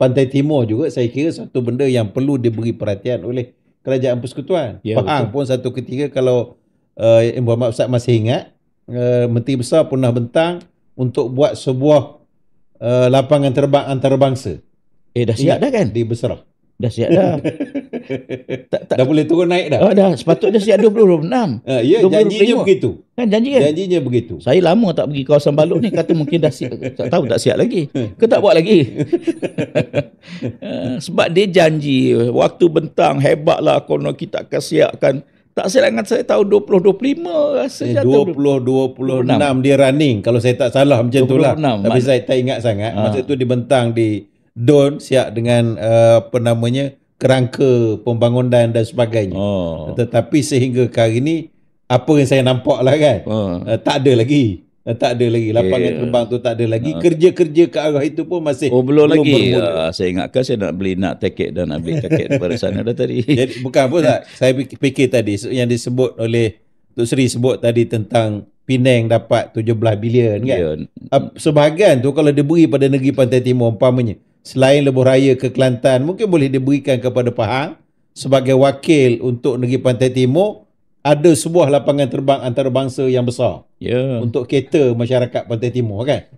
Pantai Timur juga saya kira satu benda yang perlu diberi perhatian oleh Kerajaan Persekutuan. Ya, Pahang pun satu ketika kalau Muhammad Ustaz masih ingat, Menteri Besar pernah bentang untuk buat sebuah lapangan terbang antarabangsa. Dah siap dah kan? Di Besarah. Dah siap dah. Dah boleh turun naik dah. Dah, sepatutnya siap 2026. Ya, janjinya begitu. Kan janji kan? Janjinya begitu. Saya lama tak pergi kawasan Balok ni, kata mungkin dah siap. Tak tahu tak siap lagi. Ke tak buat lagi? Sebab dia janji waktu bentang hebatlah konon kita akan siapkan. Tak silap ingat saya tahun 2025 rasanya. 2026 dia running kalau saya tak salah macam itulah. Tapi saya tak ingat sangat. Masa tu dibentang di Don siap dengan kerangka pembangunan dan sebagainya. Tetapi sehingga ke hari ni apa yang saya nampak lah kan, tak ada lagi. Lapangan terbang tu tak ada lagi. Kerja-kerja ke arah itu pun masih belum lagi. Saya ingatkan saya nak beli tiket dan nak beli tiket daripada sana dah tadi. Jadi bukan apa tak. Saya fikir tadi yang disebut oleh Tok Sri sebut tadi tentang Penang dapat 17 bilion kan. Sebahagian tu kalau diberi pada negeri Pantai Timur umpamanya, selain lebuh raya ke Kelantan, mungkin boleh diberikan kepada Pahang sebagai wakil untuk negeri Pantai Timur. Ada sebuah lapangan terbang antarabangsa yang besar untuk cater masyarakat Pantai Timur kan.